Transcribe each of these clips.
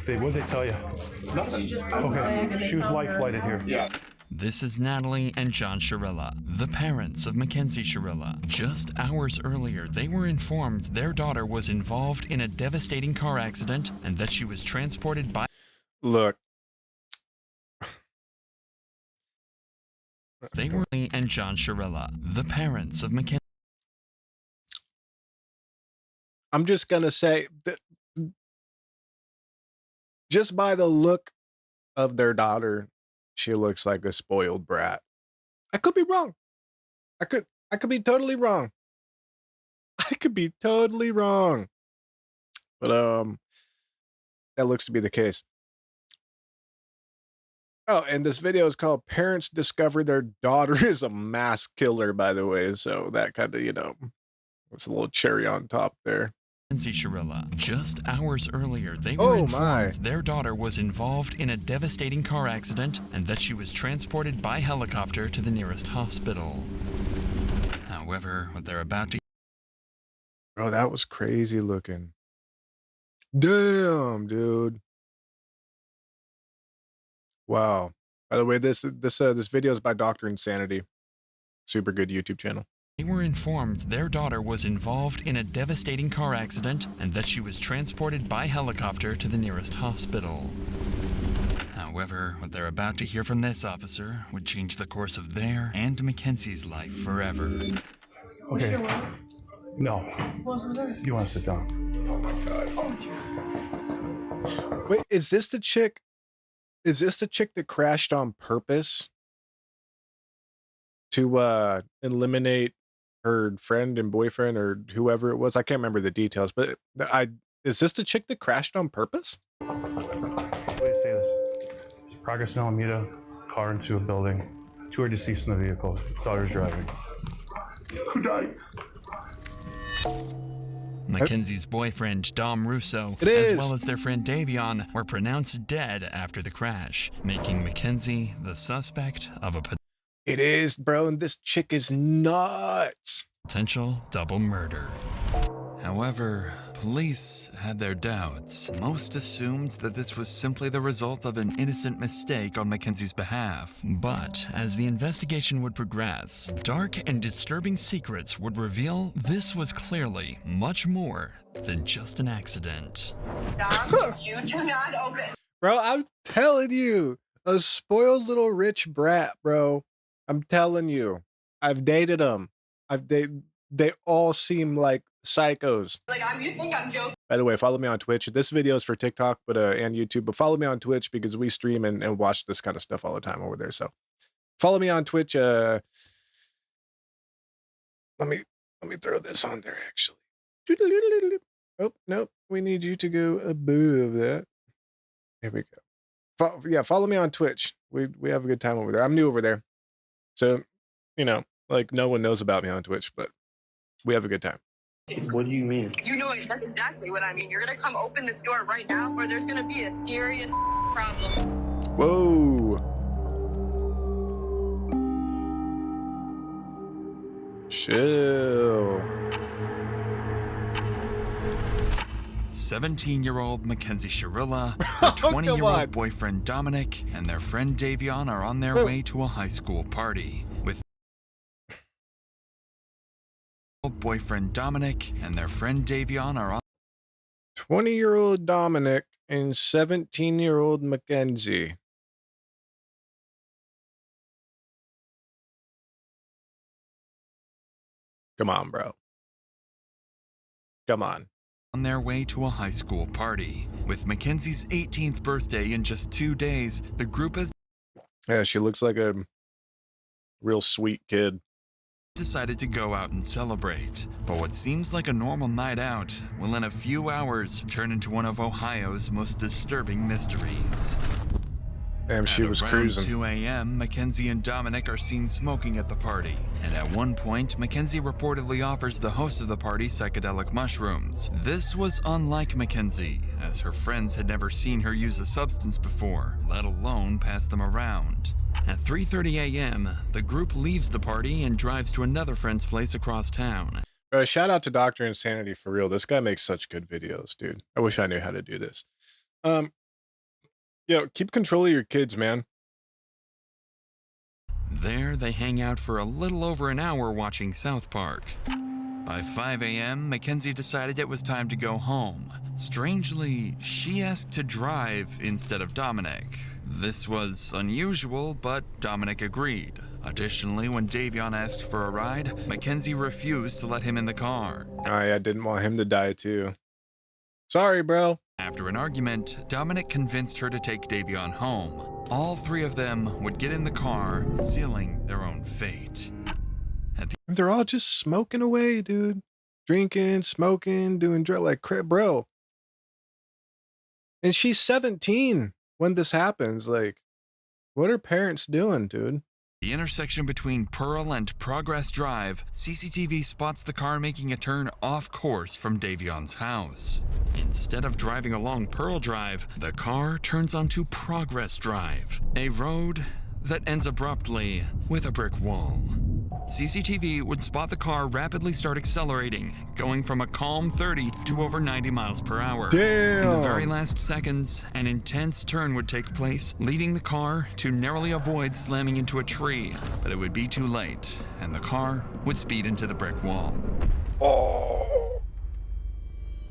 Babe, what'd they tell you? Nothing. Okay, she was life flighted here. Yeah. This is Natalie and John Shirilla, the parents of Mackenzie Shirilla. Just hours earlier, they were informed their daughter was involved in a devastating car accident and that she was transported by... Look. They were... and John Shirilla, the parents of Mackenzie... I'm just going to say that just by the look of their daughter, she looks like a spoiled brat. I could be wrong. I could be totally wrong. I could be totally wrong. But that looks to be the case. Oh, and this video is called Parents Discover Their Daughter is a Mass Killer, by the way. So that kind of, it's a little cherry on top there. Mackenzie Shirilla. Just hours earlier, they were informed their daughter was involved in a devastating car accident and that she was transported by helicopter to the nearest hospital. However, what they're about to... Bro, that was crazy looking. Damn, dude. Wow. By the way, this video is by Dr. Insanity. Super good YouTube channel. They were informed their daughter was involved in a devastating car accident and that she was transported by helicopter to the nearest hospital. However, what they're about to hear from this officer would change the course of their and Mackenzie's life forever. Okay. No. You want to sit down? Oh my God. Oh, wait, is this the chick? Is this the chick that crashed on purpose to eliminate her friend and boyfriend or whoever it was? I can't remember the details, but is this the chick that crashed on purpose? Way to say this. Progress in Alameda, car into a building. 2 are deceased in the vehicle. Daughter's driving. who died? Mackenzie's boyfriend, Dom Russo, as well as their friend Davion, were pronounced dead after the crash, making Mackenzie the suspect of a It is, bro, and this chick is nuts. Potential double murder. However, police had their doubts. Most assumed that this was simply the result of an innocent mistake on Mackenzie's behalf. But as the investigation would progress, dark and disturbing secrets would reveal this was clearly much more than just an accident. Dom, you do not open. Bro, I'm telling you, a spoiled little rich brat, bro. I'm telling you, I've dated them. They all seem like psychos. Like, you think I'm joking? By the way, follow me on Twitch. This video is for TikTok, but and YouTube. But follow me on Twitch because we stream and watch this kind of stuff all the time over there. So follow me on Twitch. Let me throw this on there actually. Oh no, we need you to go above that. Here we go. Yeah, follow me on Twitch. We have a good time over there. I'm new over there, so like no one knows about me on Twitch, but we have a good time. What do you mean? You know that's exactly what I mean. You're gonna come open this door right now, or there's gonna be a serious problem. Whoa. Chill. 17-year-old Mackenzie Shirilla, her 20-year-old boyfriend Dominic, and their friend Davion are on their way to a high school party. With boyfriend Dominic and their friend Davion are on 20-year-old Dominic and 17-year-old Mackenzie. Come on, bro. Come on. Their way to a high school party. With Mackenzie's 18th birthday in just 2 days, the group has... Yeah, she looks like a real sweet kid. ...decided to go out and celebrate. But what seems like a normal night out will in a few hours turn into one of Ohio's most disturbing mysteries. Damn, she was cruising. At around 2 a.m., Mackenzie and Dominic are seen smoking at the party. And at one point, Mackenzie reportedly offers the host of the party psychedelic mushrooms. This was unlike Mackenzie, as her friends had never seen her use the substance before, let alone pass them around. At 3:30 a.m., the group leaves the party and drives to another friend's place across town. Shout out to Dr. Insanity for real. This guy makes such good videos, dude. I wish I knew how to do this. Keep control of your kids, man. There, they hang out for a little over an hour watching South Park. By 5 a.m., Mackenzie decided it was time to go home. Strangely, she asked to drive instead of Dominic. This was unusual, but Dominic agreed. Additionally, when Davion asked for a ride, Mackenzie refused to let him in the car. I didn't want him to die too. Sorry, bro. After an argument, Dominic convinced her to take Davion home. All three of them would get in the car, sealing their own fate. They're all just smoking away, dude. Drinking, smoking, doing drugs like crap, bro. And she's 17 when this happens. Like, what are parents doing, dude? The intersection between Pearl and Progress Drive, CCTV spots the car making a turn off course from Davion's house. Instead of driving along Pearl Drive, the car turns onto Progress Drive, a road that ends abruptly with a brick wall. CCTV would spot the car rapidly start accelerating, going from a calm 30 to over 90 miles per hour. Damn. In the very last seconds, an intense turn would take place, leading the car to narrowly avoid slamming into a tree. But it would be too late, and the car would speed into the brick wall. Oh,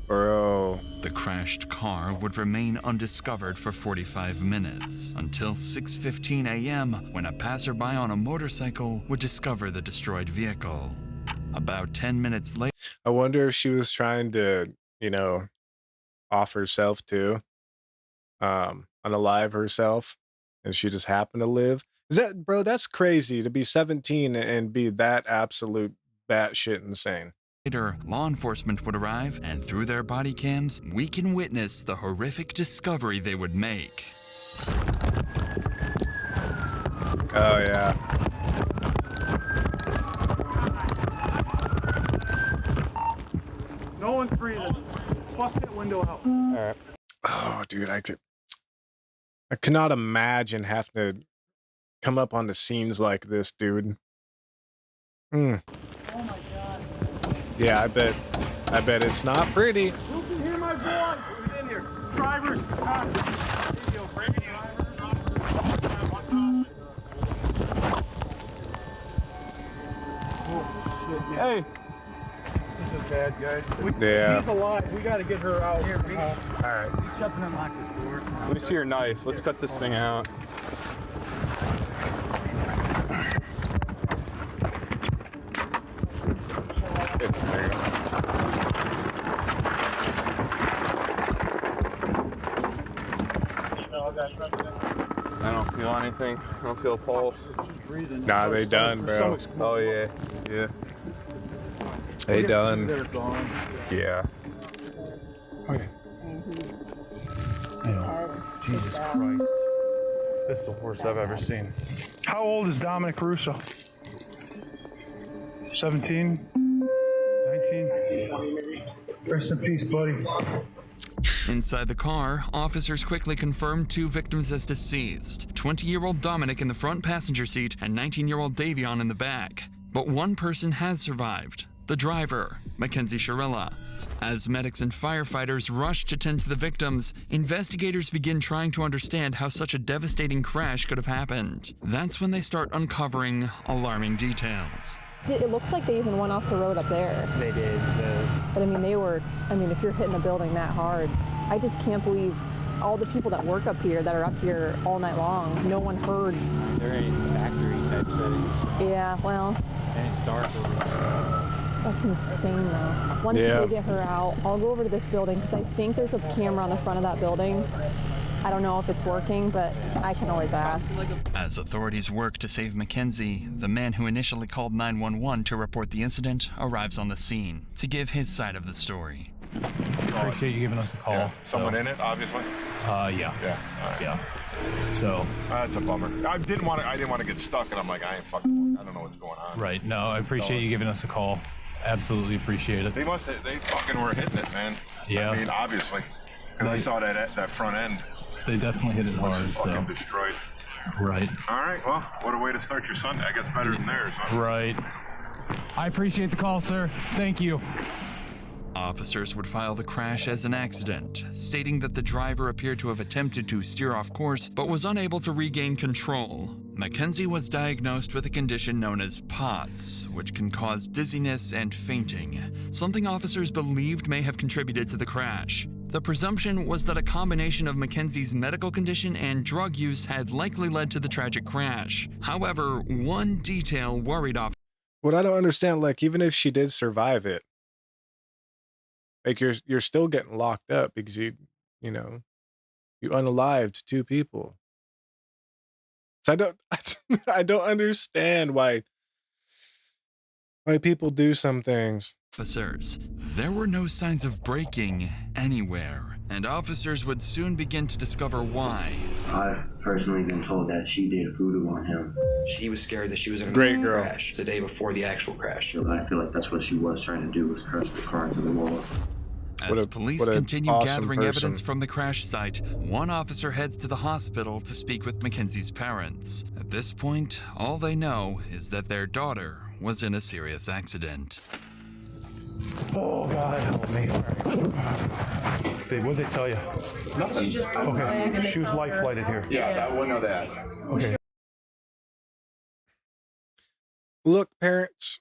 bro. The crashed car would remain undiscovered for 45 minutes, until 6:15 a.m. when a passerby on a motorcycle would discover the destroyed vehicle. About 10 minutes later, I wonder if she was trying to, off herself too. Unalive herself, and she just happened to live. That's crazy to be 17 and be that absolute batshit insane. law enforcement would arrive, and through their body cams, we can witness the horrific discovery they would make. Oh, yeah. No one's breathing. Bust that window out. All right. Oh, dude, I cannot imagine having to come up on the scenes like this, dude. Oh my God. Yeah, I bet it's not pretty. Who can hear my voice? Who's in here? Drivers. Video, break it. Hey. This is bad, guys. Yeah. She's alive. We got to get her out. Here, All right. reach up and unlock this door. Let me see your knife. Let's cut this thing out. There you go. I don't feel anything. I don't feel a pulse. She's breathing. Nah, they done, bro. Oh, yeah. Yeah. They done. They're gone. Yeah. Okay. Jesus Christ. This is the worst I've ever seen. How old is Dominic Russo? 17? 19? Rest in peace, buddy. Inside the car, officers quickly confirmed two victims as deceased, 20-year-old Dominic in the front passenger seat and 19-year-old Davion in the back. But one person has survived, the driver, Mackenzie Shirella. As medics and firefighters rush to tend to the victims, investigators begin trying to understand how such a devastating crash could have happened. That's when they start uncovering alarming details. It looks like they even went off the road up there. They did. But if you're hitting a building that hard, I just can't believe all the people that work up here, that are up here all night long, no one heard. They're in factory type settings. Yeah, well. And it's dark over there. That's insane though. Once Yeah. they get her out, I'll go over to this building because I think there's a camera on the front of that building. I don't know if it's working, but I can always ask. As authorities work to save Mackenzie, the man who initially called 911 to report the incident arrives on the scene to give his side of the story. Appreciate you giving us a call. Yeah. Someone in it, obviously. Yeah. Yeah. All right. Yeah. So. That's a bummer. I didn't want to get stuck, and I'm like, I ain't fucking. I don't know what's going on. Right. No, I appreciate you giving us a call. Absolutely appreciate it. They fucking were hitting it, man. Yeah. I mean, obviously, because I saw that front end. They definitely hit it hard. Fucking So. destroyed. Right. All right. Well, what a way to start your Sunday. I guess better than theirs. Huh? Right. I appreciate the call, sir. Thank you. Officers would file the crash as an accident, stating that the driver appeared to have attempted to steer off course but was unable to regain control. Mackenzie was diagnosed with a condition known as POTS, which can cause dizziness and fainting, something officers believed may have contributed to the crash. The presumption was that a combination of Mackenzie's medical condition and drug use had likely led to the tragic crash. However, one detail worried officers. What I don't understand, like, even if she did survive it, like, you're still getting locked up because you unalived two people. So I don't understand why people do some things. There were no signs of breaking anywhere, and officers would soon begin to discover why. I've personally been told that she did voodoo on him. She was scared that she was in a Great girl. crash the day before the actual crash. So I feel like that's what she was trying to do, was press the car into the wall. As police what an continue awesome gathering person. evidence from the crash site, one officer heads to the hospital to speak with Mackenzie's parents. At this point, all they know is that their daughter was in a serious accident. Oh, God, help me. What'd they tell you? Nothing. Okay, she was life flighted here. Yeah, I wouldn't know that. Okay. Look, parents.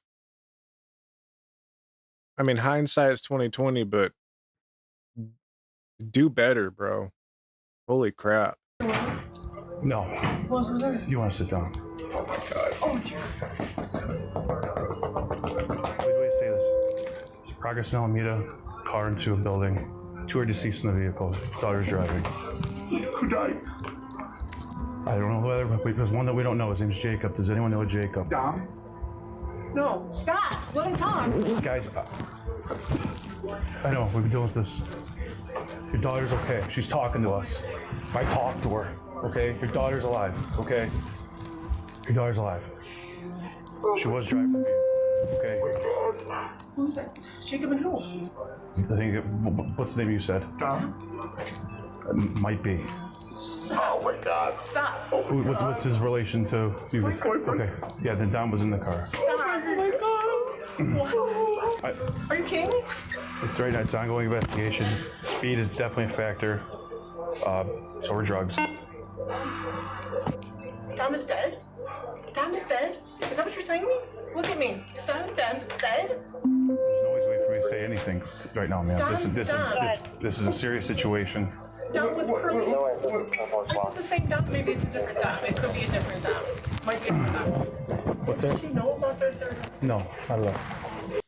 I mean, hindsight is 20/20, but do better, bro. Holy crap. No. You want to sit down? Oh my God. Wait, do you say this? There's progress in Alameda, car into a building. 2 are deceased in the vehicle. Daughter's driving. Who died? I don't know whether, but there's one that we don't know. His name's Jacob. Does anyone know Jacob? Dom? No, stop. Let him talk. Guys, I know, we've been dealing with this. Your daughter's okay. She's talking to us. I talked to her, okay? Your daughter's alive, okay? Your daughter's alive. She was driving the vehicle, okay? Who's that? Jacob and who? I think, what's the name you said? Dom? Might be. Oh my God. Stop. What's his relation to you? Okay, yeah, then Don was in the car. Stop. Oh my God. What? Are you kidding me? It's right now, it's an ongoing investigation. Speed is definitely a factor. So are drugs. Dom is dead? Dom is dead? Is that what you're saying to me? Look at me. Is Dom dead? There's no easy way for me to say anything right now, man. This is a serious situation. Dom with curly. I thought the same Dom. Maybe it's a different Dom. It could be a different Dom. Might be a different Dom. What's that? Does she know about their third? No, not at all.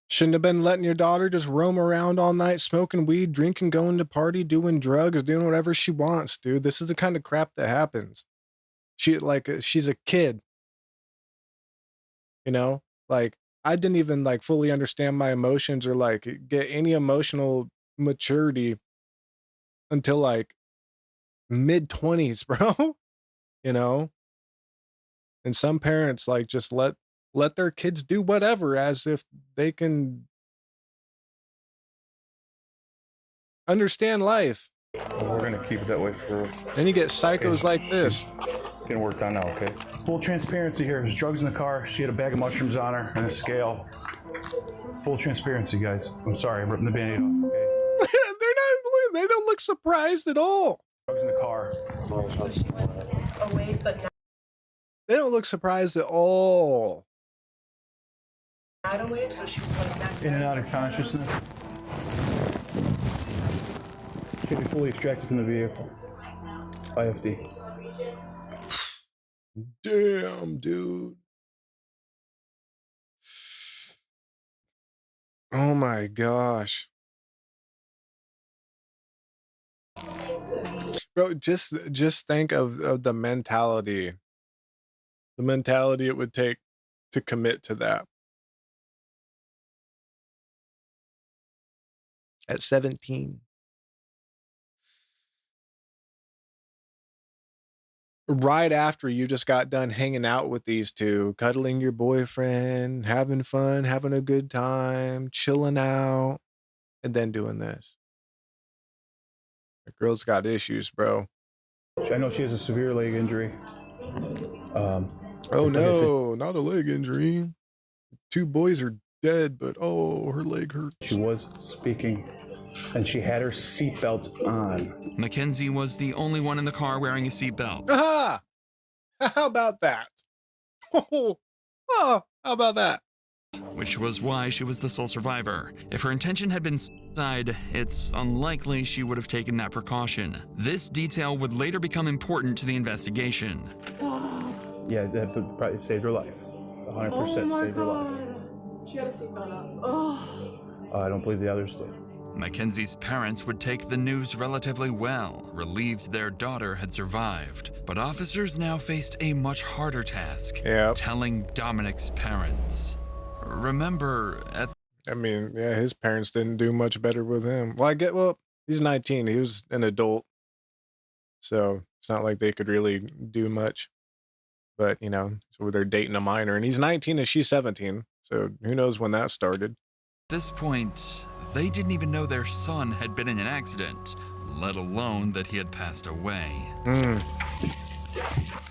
Shouldn't have been letting your daughter just roam around all night, smoking weed, drinking, going to party, doing drugs, doing whatever she wants, dude. This is the kind of crap that happens. She's a kid. You know? Like, I didn't even like fully understand my emotions or like get any emotional maturity until like mid-20s, bro. You know? And some parents like just let their kids do whatever as if they can understand life. We're gonna keep it that way for. Then you get psychos like this. Getting worked on now, okay? Full transparency here. There's drugs in the car. She had a bag of mushrooms on her and a scale. Full transparency, guys. I'm sorry, I'm ripping the Band-Aid off. Okay? They don't look surprised at all. Drugs in the car. So she was away, but They don't look surprised at all. not awake. So she was like back In and out of consciousness. Should be fully extracted from the vehicle. IFD. Damn, dude. Oh my gosh. Bro, just think of the mentality. The mentality it would take to commit to that. At 17. Right after you just got done hanging out with these two, cuddling your boyfriend, having fun, having a good time, chilling out, and then doing this. The girl's got issues, bro. I know she has a severe leg injury. Oh no, not a leg injury. two boys are dead, but oh, her leg hurts. She was speaking, and she had her seatbelt on. Mackenzie was the only one in the car wearing a seatbelt. Aha! How about that? Oh, how about that? Which was why she was the sole survivor. If her intention had been suicide, it's unlikely she would have taken that precaution. This detail would later become important to the investigation. Yeah, that probably saved her life. 100% saved her life. She had a seatbelt on. Oh. I don't believe the others did. Mackenzie's parents would take the news relatively well, relieved their daughter had survived. But officers now faced a much harder task, telling Dominic's parents. Remember, his parents didn't do much better with him. Well, he's 19. He was an adult. So it's not like they could really do much. But, so they're dating a minor. And he's 19 and she's 17. So who knows when that started. At this point, they didn't even know their son had been in an accident, let alone that he had passed away.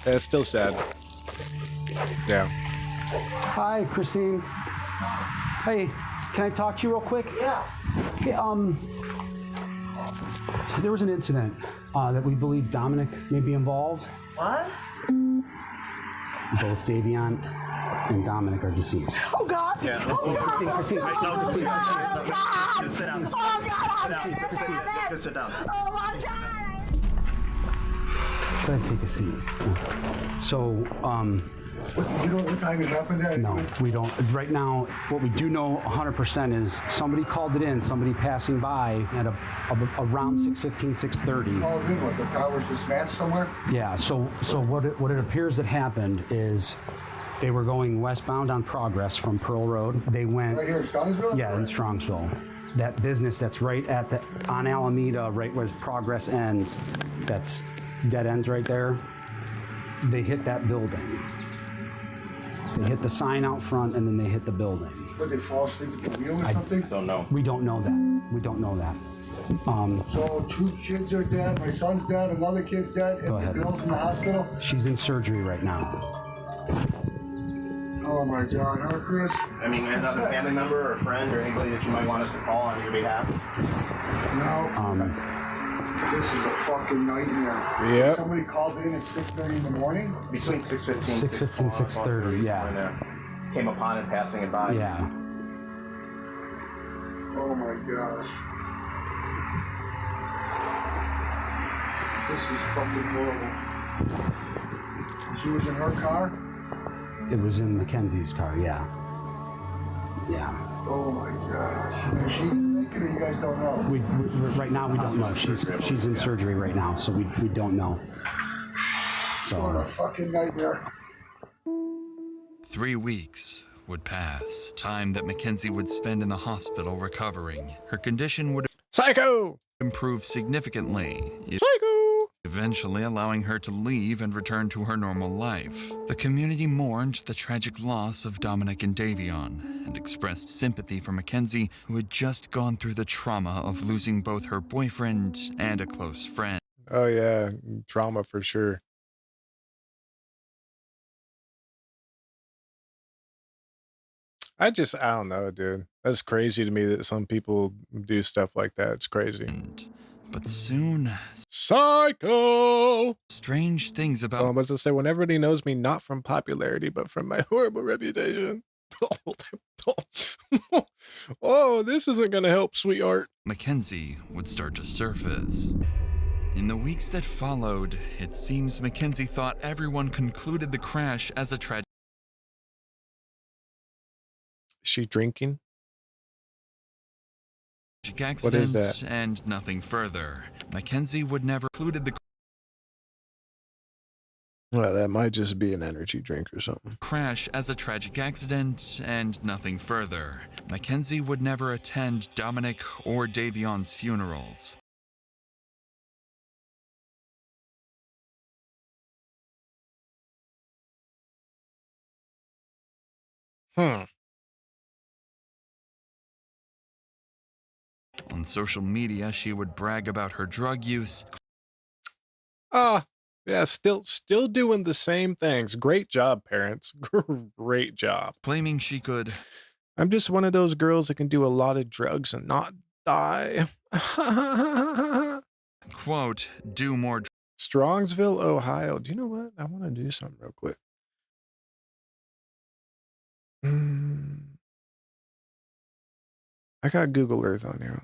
That's still sad. Yeah. Hi, Christine. Hey, can I talk to you real quick? Yeah. There was an incident that we believe Dominic may be involved. What? Both Davion and Dominic are deceased. Oh, God. Yeah. Christine. Oh, God. Sit down. Oh, God. Just sit down. Oh, my God. Go ahead, take a seat. So, You know what time it happened? No, we don't. Right now, what we do know 100% is somebody called it in, somebody passing by at around 6:15, 6:30. Called in, what, the car was dispatched somewhere? Yeah, so what it appears that happened is they were going westbound on Progress from Pearl Road. They went... Right here in Strongsville? Yeah, in Strongsville. That business that's right on Alameda, right where Progress ends, that's dead ends right there. They hit that building. They hit the sign out front, and then they hit the building. Did they fall asleep at the wheel or something? Don't know. We don't know that. We don't know that. So 2 kids are dead, my son's dead, another kid's dead, and the girl's in the hospital? She's in surgery right now. Oh my God, huh, Chris? I mean, another family member or friend or anybody that you might want us to call on your behalf? No. This is a fucking nightmare. Yep. Somebody called in at 6:30 in the morning? Between 6:15 6:15, 6:30, yeah. Came upon it passing it by. Yeah. Oh my gosh. This is fucking horrible. She was in her car? It was in Mackenzie's car, yeah. Yeah. Oh my gosh. Is she naked or you guys don't know? We right now we don't know. She's in surgery right now, so we don't know. What a fucking nightmare. 3 weeks would pass, time that Mackenzie would spend in the hospital recovering. Her condition would improve significantly. Eventually allowing her to leave and return to her normal life. The community mourned the tragic loss of Dominic and Davion and expressed sympathy for Mackenzie, who had just gone through the trauma of losing both her boyfriend and a close friend. Oh yeah, trauma for sure. I don't know, dude. That's crazy to me that some people do stuff like that. It's crazy. But soon... Psycho! Strange things about... I was to say, when everybody knows me not from popularity, but from my horrible reputation. Oh, this isn't going to help, sweetheart. Mackenzie would start to surface. In the weeks that followed, it seems Mackenzie thought everyone concluded the crash as a tragic... Is she drinking? accident, what is that? And nothing further. Mackenzie would never included the Well, that might just be an energy drink or something. Crash as a tragic accident and nothing further. Mackenzie would never attend Dominic or Davion's funerals. On social media, she would brag about her drug use. Yeah, still doing the same things. Great job, parents. Great job. Claiming she could. I'm just one of those girls that can do a lot of drugs and not die. Quote, do more. Strongsville, Ohio. Do you know what? I want to do something real quick. I got Google Earth on here.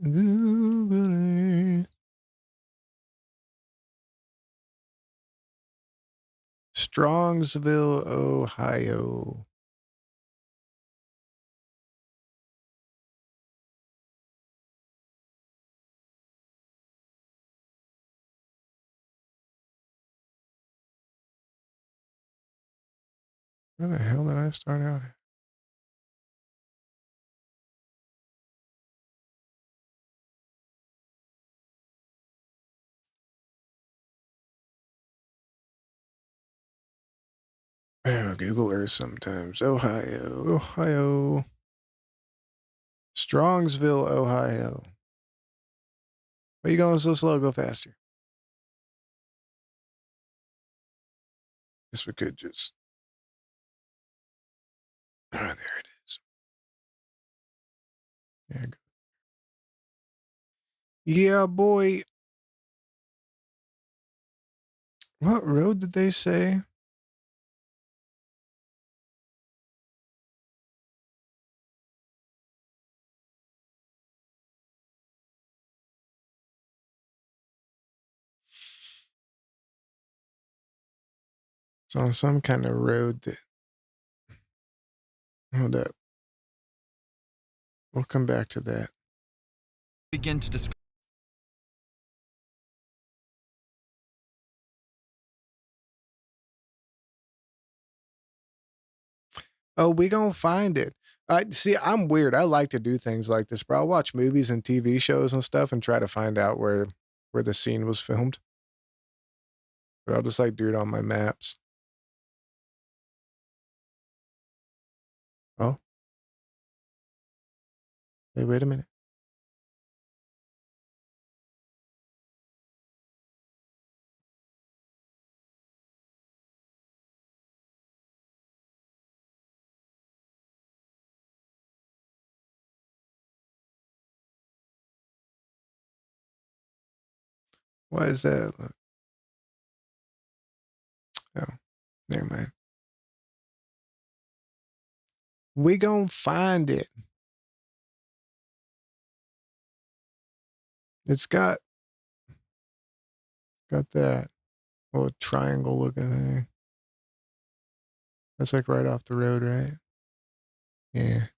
Google Earth. Strongsville, Ohio. Where the hell did I start out? Yeah, Google Earth sometimes. Ohio. Strongsville, Ohio. Why are you going so slow? Go faster. Guess we could just. Oh, there it is. Yeah. Yeah, boy. What road did they say? It's on some kind of road that. Hold up. We'll come back to that. Begin to discuss. Oh, we gonna find it. I see. I'm weird. I like to do things like this, bro. I'll watch movies and TV shows and stuff and try to find out where the scene was filmed. But I'll just like do it on my maps. Oh. Hey, wait a minute. Why is that? Oh, never mind. We gonna find it. It's got that little triangle looking thing. That's like right off the road, right? Yeah.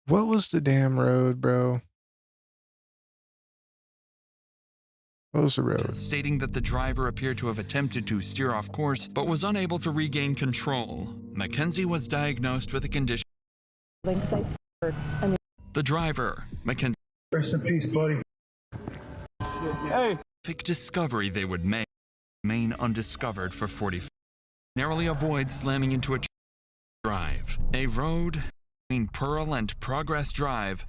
What was the damn road, bro? What was the road? Stating that the driver appeared to have attempted to steer off course, but was unable to regain control. Mackenzie was diagnosed with a condition. The driver, Mackenzie. Rest in peace, buddy. Hey. Discovery they would make remain undiscovered for 40. Narrowly avoid slamming into a drive. A road between Pearl and Progress Drive.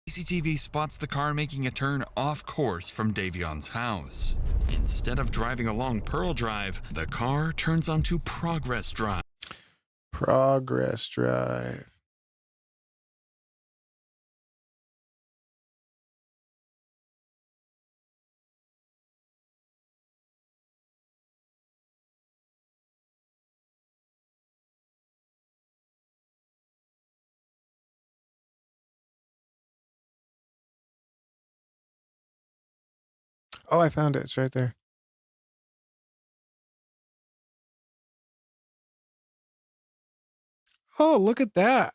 CCTV spots the car making a turn off course from Davion's house. Instead of driving along Pearl Drive, the car turns onto Progress Drive. Progress Drive. Oh, I found it. It's right there. Oh, look at that.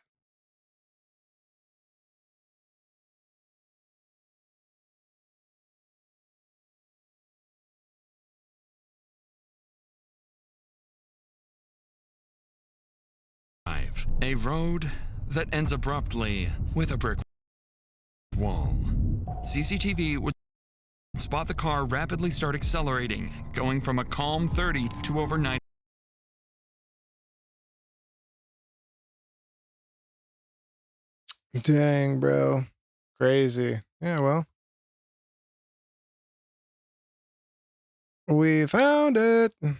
A road that ends abruptly with a brick wall. CCTV would spot the car rapidly start accelerating, going from a calm 30 to over 90. Dang, bro. Crazy. Yeah, well. We found it. All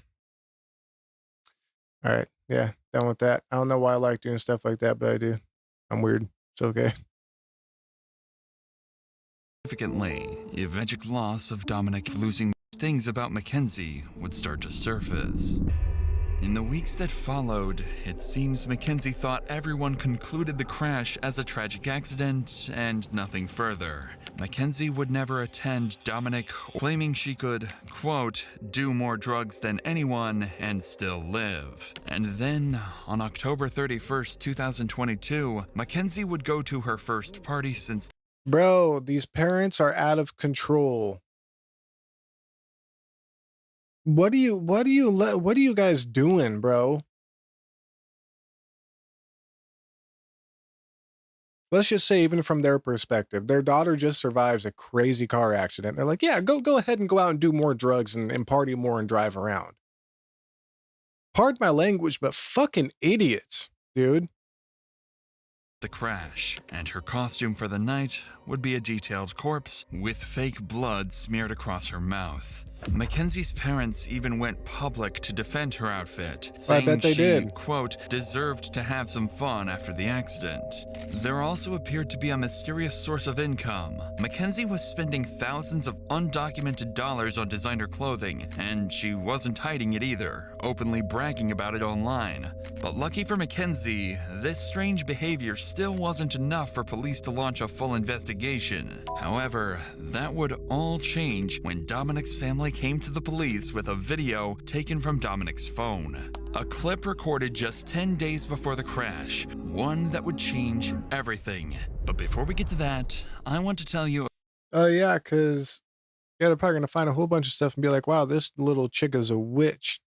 right. Yeah, done with that. I don't know why I like doing stuff like that, but I do. I'm weird. It's okay. Significantly, the eventual loss of Dominic losing things about Mackenzie would start to surface. In the weeks that followed, it seems Mackenzie thought everyone concluded the crash as a tragic accident and nothing further. Mackenzie would never attend Dominic, claiming she could, quote, do more drugs than anyone and still live. And then, on October 31st, 2022, Mackenzie would go to her first party since. Bro, these parents are out of control. What are you guys doing, bro? Let's just say, even from their perspective, their daughter just survives a crazy car accident. They're like, yeah, go ahead and go out and do more drugs and party more and drive around. Pardon my language, but fucking idiots, dude. The crash, and her costume for the night would be a detailed corpse with fake blood smeared across her mouth. Mackenzie's parents even went public to defend her outfit, saying I bet they did. Quote, deserved to have some fun after the accident. There also appeared to be a mysterious source of income. Mackenzie was spending thousands of undocumented dollars on designer clothing, and she wasn't hiding it either, openly bragging about it online. But lucky for Mackenzie, this strange behavior still wasn't enough for police to launch a full investigation. However, that would all change when Dominic's family came to the police with a video taken from Dominic's phone. A clip recorded just 10 days before the crash, one that would change everything. But before we get to that, I want to tell you. Oh, yeah, because they're probably going to find a whole bunch of stuff and be like, wow, this little chick is a witch.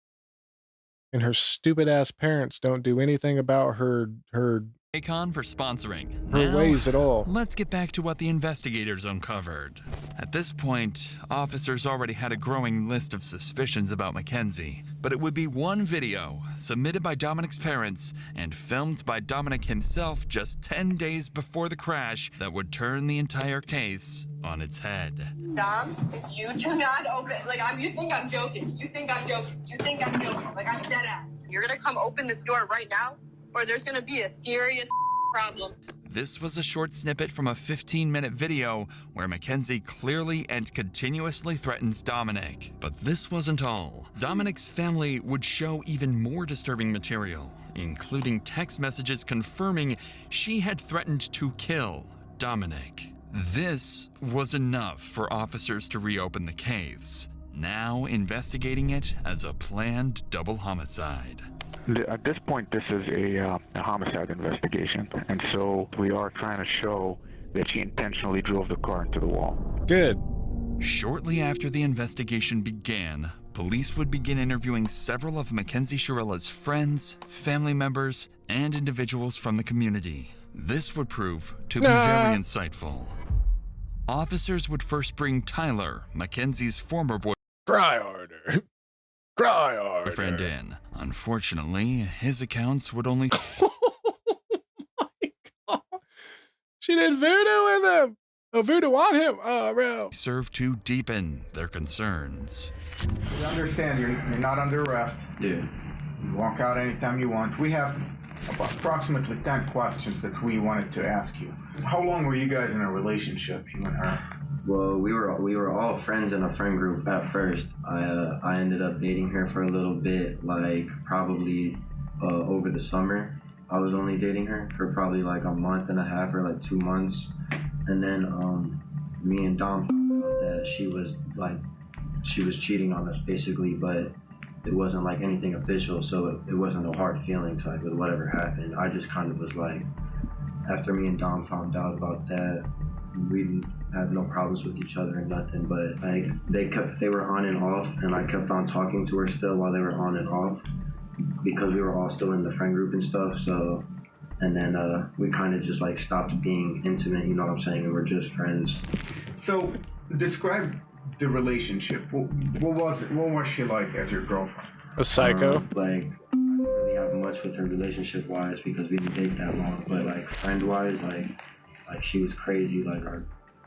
And her stupid ass parents don't do anything about her TheORcon for sponsoring. Her ways at all. Let's get back to what the investigators uncovered. At this point, officers already had a growing list of suspicions about Mackenzie, but it would be one video submitted by Dominic's parents and filmed by Dominic himself just 10 days before the crash that would turn the entire case on its head. Dom, if you do not open, you think I'm joking. You think I'm joking. Like, I'm dead ass. You're gonna come open this door right now, or there's gonna be a serious problem. This was a short snippet from a 15-minute video where Mackenzie clearly and continuously threatens Dominic. But this wasn't all. Dominic's family would show even more disturbing material, including text messages confirming she had threatened to kill Dominic. This was enough for officers to reopen the case, now investigating it as a planned double homicide. At this point, this is a homicide investigation, and so we are trying to show that she intentionally drove the car into the wall. Good. Shortly after the investigation began, police would begin interviewing several of Mackenzie Chirella's friends, family members, and individuals from the community. This would prove to be very insightful. Officers would first bring Tyler, Mackenzie's former boyfriend. Cry harder. Cry harder. Friend in. Unfortunately, his accounts would only. Oh my God. She did voodoo with him. Oh, voodoo on him. Oh, bro. Serve to deepen their concerns. You understand you're not under arrest. Yeah. You walk out anytime you want. We have approximately 10 questions that we wanted to ask you. How long were you guys in a relationship, you and her? Well, we were all friends in a friend group at first. I ended up dating her for a little bit, probably over the summer. I was only dating her for probably a month and a half or 2 months, and then me and Dom found out that she was cheating on us basically, but it wasn't anything official, so it wasn't no hard feelings with whatever happened. I just kind of was after me and Dom found out about that, we didn't have no problems with each other and nothing, but they were on and off, and I kept on talking to her still while they were on and off because we were all still in the friend group and stuff. So And then we kind of just like stopped being intimate, you know what I'm saying? And we're just friends. So describe the relationship. What was it? What was she like as your girlfriend? A psycho? Like, I don't really have much with her relationship-wise because we didn't date that long. But like friend-wise, like she was crazy. Like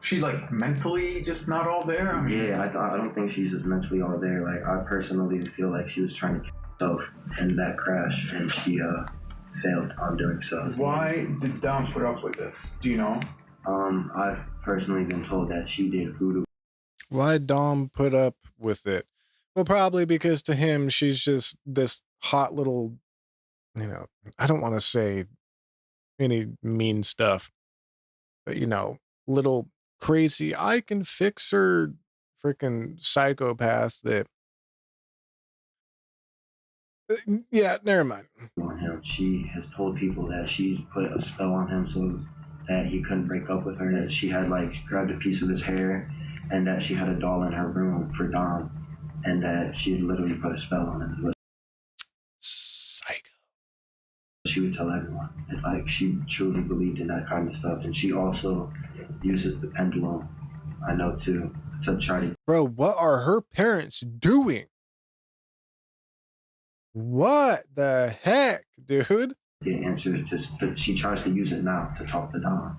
she like mentally just not all there? I mean, yeah, I don't think she's just mentally all there. Like I personally feel like she was trying to kill herself in that crash, and she failed on doing so. Why did Dom put up with this? Do you know? I've personally been told that she did voodoo. Why Dom put up with it? Well, probably because to him, she's just this hot little, you know, I don't want to say any mean stuff, but, you know, little crazy, I can fix her freaking psychopath that, yeah, never mind. On him. She has told people that she's put a spell on him so that he couldn't break up with her, that she had like grabbed a piece of his hair, and that she had a doll in her room for Dom, and that she had literally put a spell on him. Psycho. She would tell everyone. And, like, she truly believed in that kind of stuff, and she also uses the pendulum, I know too, to try to... Bro, what are her parents doing? What the heck, dude? Get answers. She tries to use it now to talk to Dom.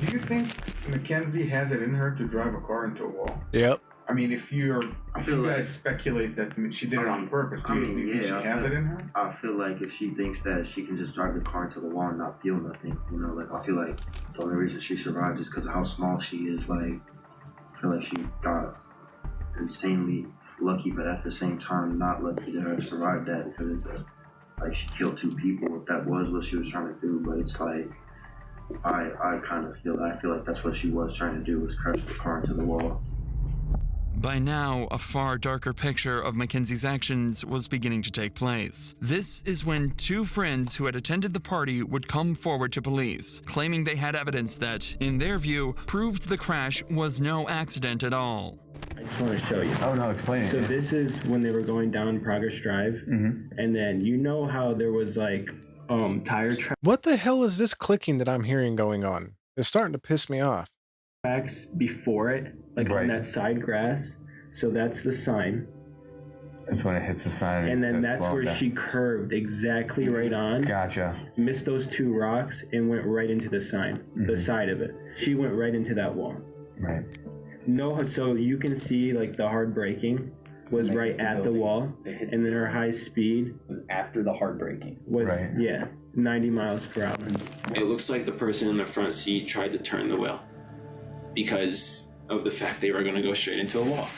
Do you think Mackenzie has it in her to drive a car into a wall? Yep. I mean, if you guys speculate that she did it on purpose, do you think she has it in her? I feel like if she thinks that she can just drive the car into the wall and not feel nothing, you know, like I feel like the only reason she survived is because of how small she is. Like, I feel like she got insanely lucky, but at the same time not lucky to have survived that, because it's like she killed 2 people. If that was what she was trying to do, but it's like I feel like that's what she was trying to do, was crash the car into the wall. By now, a far darker picture of Mackenzie's actions was beginning to take place. This is when 2 friends who had attended the party would come forward to police, claiming they had evidence that, in their view, proved the crash was no accident at all. I just want to show you. Oh, no, explain it. So this is when they were going down Progress Drive, and then you know how there was like tire What the hell is this clicking that I'm hearing going on? It's starting to piss me off. tracks before it, like on that side grass. So that's the sign. That's when it hits the sign. And then that's where she curved exactly right on. Gotcha. Missed those 2 rocks and went right into the sign, the side of it. She went right into that wall. Right. No, so you can see like the hard braking was right at the wall, and then her high speed was after the hard braking. Was 90 miles per hour. It looks like the person in the front seat tried to turn the wheel because of the fact they were going to go straight into a wall.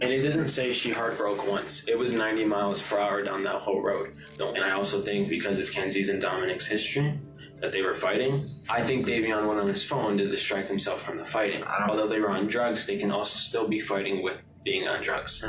And it doesn't say she hard broke once. It was 90 miles per hour down that whole road. And I also think because of Kenzie's and Dominic's history, that they were fighting. I think Davion went on his phone to distract himself from the fighting. Although they were on drugs, they can also still be fighting with being on drugs.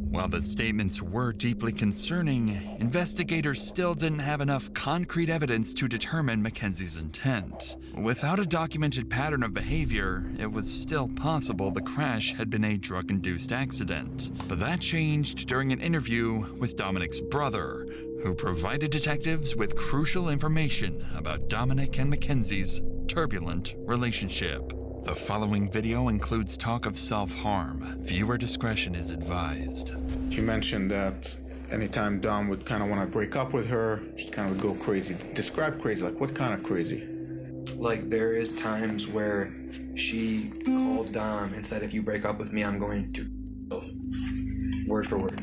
While the statements were deeply concerning, investigators still didn't have enough concrete evidence to determine Mackenzie's intent. Without a documented pattern of behavior, it was still possible the crash had been a drug-induced accident. But that changed during an interview with Dominic's brother, who provided detectives with crucial information about Dominic and Mackenzie's turbulent relationship. The following video includes talk of self-harm. Viewer discretion is advised. She mentioned that anytime Dom would kind of want to break up with her, she kind of would go crazy. Describe crazy, like what kind of crazy? Like there is times where she called Dom and said, if you break up with me, I'm going to word for word.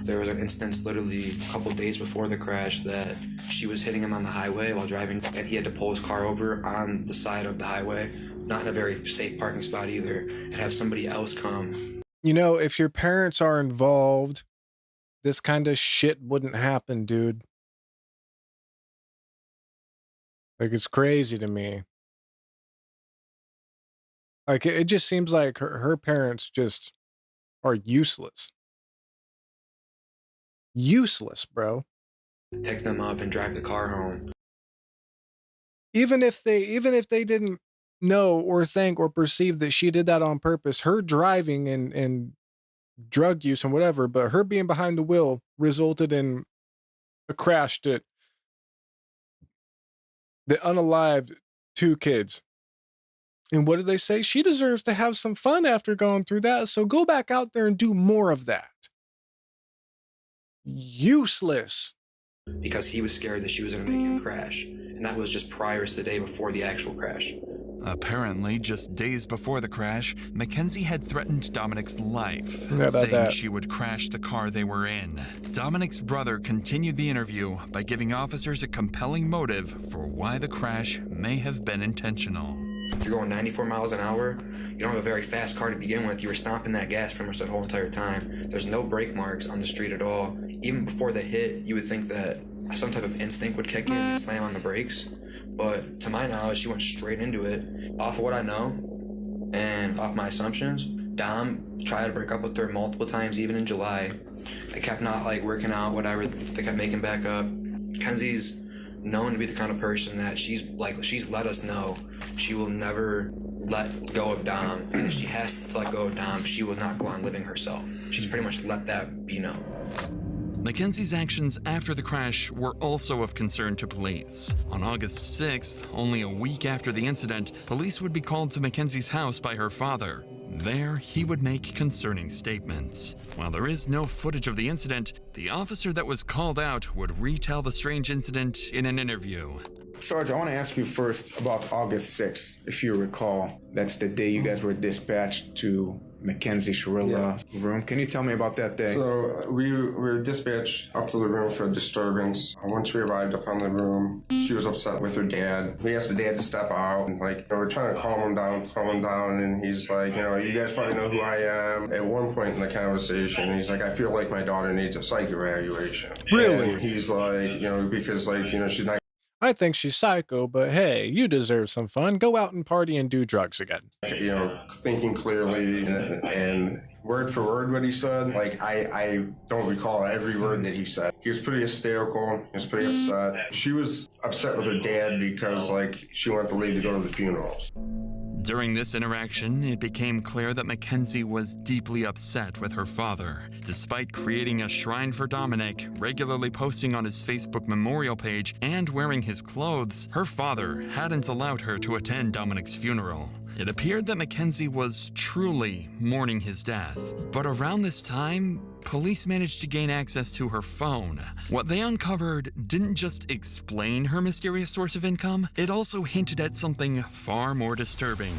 There was an instance literally a couple days before the crash that she was hitting him on the highway while driving, and he had to pull his car over on the side of the highway, not in a very safe parking spot either, and have somebody else come. You know, if your parents are involved, this kind of shit wouldn't happen, dude. Like, it's crazy to me. Like, it just seems like her parents just are useless. Useless, bro. Pick them up and drive the car home. Even if they didn't know or think or perceive that she did that on purpose, her driving and drug use and whatever, but her being behind the wheel resulted in a crash that They unalived 2 kids. And what did they say? She deserves to have some fun after going through that. So go back out there and do more of that. Useless. Because he was scared that she was going to make him crash. And that was just prior to the day before the actual crash. Apparently, just days before the crash, Mackenzie had threatened Dominic's life, saying that she would crash the car they were in. Dominic's brother continued the interview by giving officers a compelling motive for why the crash may have been intentional. If you're going 94 miles an hour, you don't have a very fast car to begin with. You were stomping that gas pretty much that whole entire time. There's no brake marks on the street at all. Even before the hit, you would think that some type of instinct would kick in and slam on the brakes. But to my knowledge, she went straight into it. Off of what I know and off my assumptions, Dom tried to break up with her multiple times, even in July. They kept not like working out, whatever. They kept making back up. Kenzie's known to be the kind of person that she's let us know she will never let go of Dom. And if she has to let go of Dom, she will not go on living herself. She's pretty much let that be known. Mackenzie's actions after the crash were also of concern to police. On August 6th, only a week after the incident, police would be called to Mackenzie's house by her father. There, he would make concerning statements. While there is no footage of the incident, the officer that was called out would retell the strange incident in an interview. Sarge, I want to ask you first about August 6th. If you recall, that's the day you guys were dispatched to Mackenzie Sharilla's room. Can you tell me about that day? So we were dispatched up to the room for a disturbance. Once we arrived up on the room, she was upset with her dad. We asked the dad to step out, and we're trying to calm him down, and he's like, you guys probably know who I am. At one point in the conversation, he's like, I feel like my daughter needs a psych evaluation. Really? And he's like, because she's not. I think she's psycho, but hey, you deserve some fun. Go out and party and do drugs again. Thinking clearly and word for word what he said. I don't recall every word that he said. He was pretty hysterical. He was pretty upset. She was upset with her dad because she wanted to leave to go to the funerals. During this interaction, it became clear that Mackenzie was deeply upset with her father. Despite creating a shrine for Dominic, regularly posting on his Facebook memorial page, and wearing his clothes, her father hadn't allowed her to attend Dominic's funeral. It appeared that Mackenzie was truly mourning his death. But around this time, police managed to gain access to her phone. What they uncovered didn't just explain her mysterious source of income, it also hinted at something far more disturbing.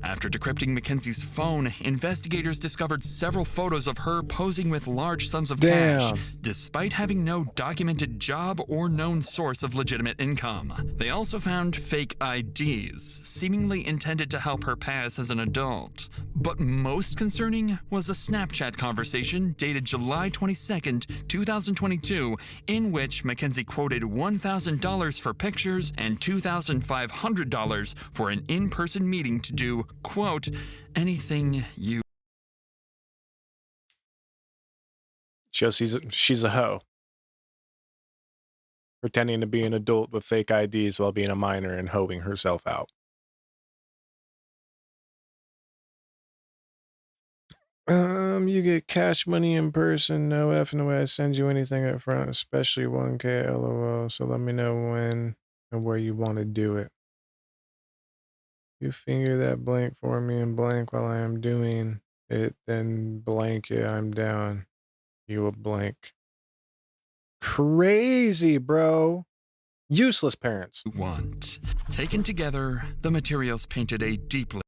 After decrypting Mackenzie's phone, investigators discovered several photos of her posing with large sums of cash, despite having no documented job or known source of legitimate income. They also found fake IDs, seemingly intended to help her pass as an adult. But most concerning was a Snapchat conversation dated July 22nd, 2022, in which Mackenzie quoted $1,000 for pictures and $2,500 for an in-person meeting to do, quote, anything you. She's a hoe. Pretending to be an adult with fake IDs while being a minor and hoeing herself out. You get cash money in person, no effing way I send you anything up front, especially 1K LOL. So let me know when and where you want to do it. You finger that blank for me and blank while I am doing it, then blank it, I'm down. You a blank. Crazy, bro. Useless parents. Want. Taken together, the materials painted a deeply.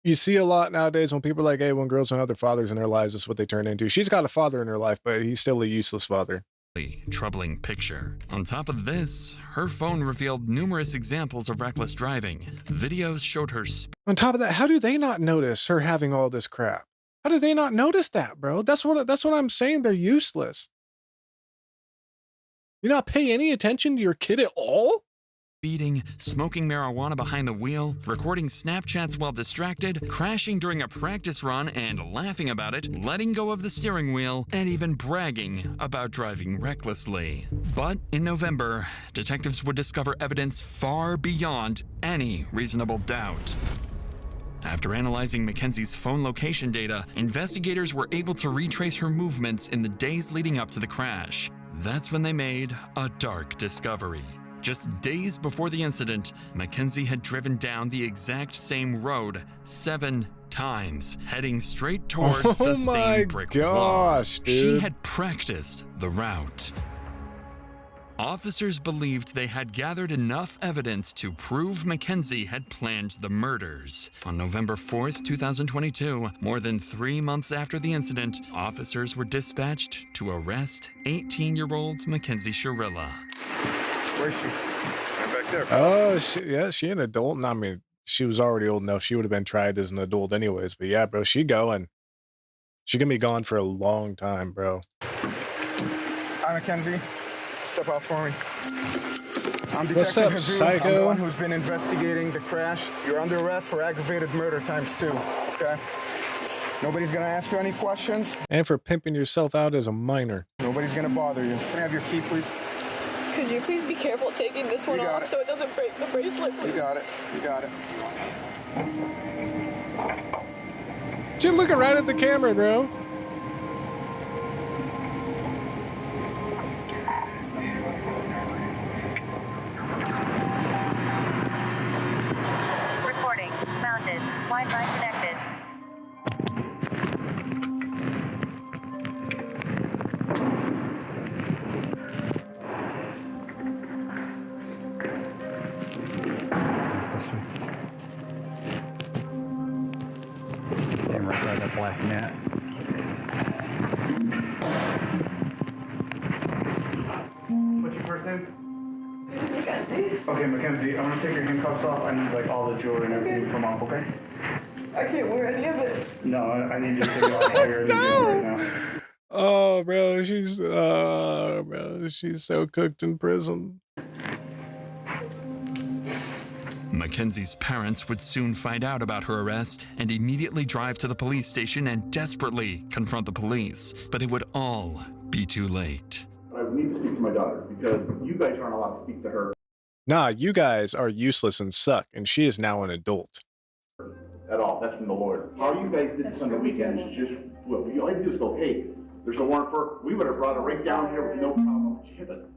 You see a lot nowadays when people are like, hey, when girls don't have their fathers in their lives, that's what they turn into. She's got a father in her life, but he's still a useless father. Troubling picture. On top of this, her phone revealed numerous examples of reckless driving. Videos showed her. On top of that, how do they not notice her having all this crap? How do they not notice that, bro? That's what I'm saying. They're useless. You not pay any attention to your kid at all? Speeding, smoking marijuana behind the wheel, recording Snapchats while distracted, crashing during a practice run and laughing about it, letting go of the steering wheel, and even bragging about driving recklessly. But in November, detectives would discover evidence far beyond any reasonable doubt. After analyzing Mackenzie's phone location data, investigators were able to retrace her movements in the days leading up to the crash. That's when they made a dark discovery. Just days before the incident, Mackenzie had driven down the exact same road 7 times, heading straight towards the same brick wall. Dude. She had practiced the route. Officers believed they had gathered enough evidence to prove Mackenzie had planned the murders. On November 4th, 2022, more than 3 months after the incident, officers were dispatched to arrest 18-year-old Mackenzie Shirilla. Where's she? Right back there. Oh, she an adult. And I mean, she was already old enough. She would have been tried as an adult anyways. But yeah, bro, she going. She gonna be gone for a long time, bro. Hi, Mackenzie. Step out for me. I'm What's Detective up, Hazoon. psycho? I'm the one who's been investigating the crash. You're under arrest for aggravated murder ×2, okay? Nobody's gonna ask you any questions. And for pimping yourself out as a minor. Nobody's gonna bother you. Can I have your key, please? Could you please be careful taking this one off so it doesn't break the bracelet, please? You got it. You got it. She's looking right at the camera, bro. Recording. Mounted. Wi-Fi connected. Stand right by that black net. What's your first name? Mackenzie. Okay, Mackenzie, I'm gonna take your handcuffs off. I need like all the jewelry and everything to come off, okay? I can't wear any of it. No, I need you to take it off while you're in the jail right now. Oh, bro, she's so cooked in prison. Mackenzie's parents would soon find out about her arrest and immediately drive to the police station and desperately confront the police. But it would all be too late. I need to speak to my daughter because you guys aren't allowed to speak to her Nah, you guys are useless and suck, and she is now an adult. at all. That's from the Lord. How you guys did this on the weekend is just, well, all you had to do is go, hey, there's a warrant for, we would have brought her right down here with no problem.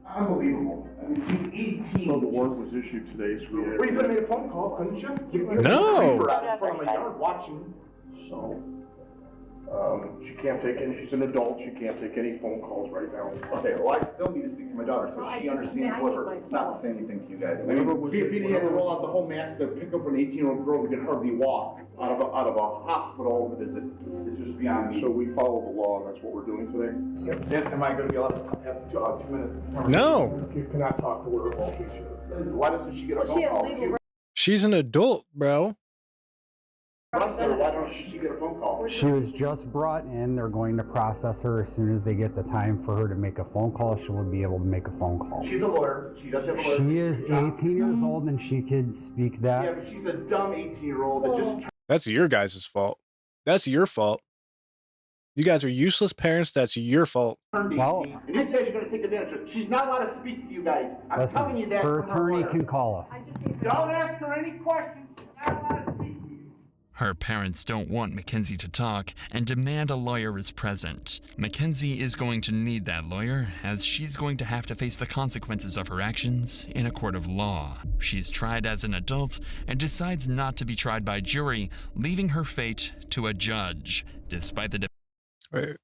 Unbelievable. I mean, she's 18. Well, the warrant was issued today, so we had... Well, you could have made a phone call, couldn't you? You No. were out in front of my yard watching. So, she can't take any, she's an adult, she can't take any phone calls right now. Okay, well, I still need to speak to my daughter so she understands whatever, not to say anything to you guys. I mean, if had to roll out the whole mask to pick up an 18-year-old girl who can hardly walk out of a hospital visit, it's just beyond me. So we follow the law, and that's what we're doing today? Yep. Am I going to be allowed to have 2 minutes? No. You cannot talk to her while she's here. Why doesn't she get a phone call? She's an adult, bro. Why don't she get a phone call? She was just brought in. They're going to process her. As soon as they get the time for her to make a phone call, she will be able to make a phone call. She's a lawyer. She does have a lawyer. She is 18 years old and she could speak that. Yeah, but she's a dumb 18-year-old that just... That's your guys' fault. That's your fault. You guys are useless parents. That's your fault. Well, and these guys are going to take advantage of her. She's not allowed to speak to you guys. I'm telling you that. her from attorney lawyer. can call us. Don't ask her any questions. She's not allowed to speak to you. Her parents don't want Mackenzie to talk and demand a lawyer is present. Mackenzie is going to need that lawyer, as she's going to have to face the consequences of her actions in a court of law. She's tried as an adult and decides not to be tried by jury, leaving her fate to a judge, despite the Wait.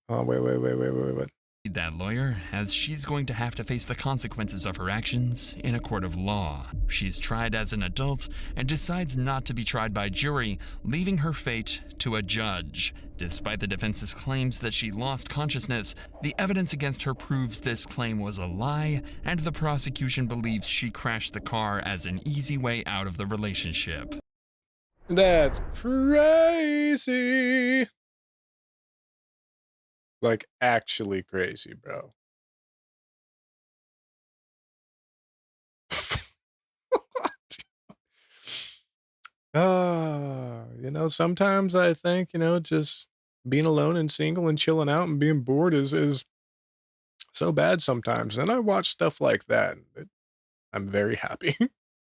that lawyer, as she's going to have to face the consequences of her actions in a court of law. She's tried as an adult and decides not to be tried by jury, leaving her fate to a judge. Despite the defense's claims that she lost consciousness, the evidence against her proves this claim was a lie, and the prosecution believes she crashed the car as an easy way out of the relationship. That's crazy. Like, actually crazy, bro. Sometimes I think, just being alone and single and chilling out and being bored is so bad sometimes. And I watch stuff like that. I'm very happy.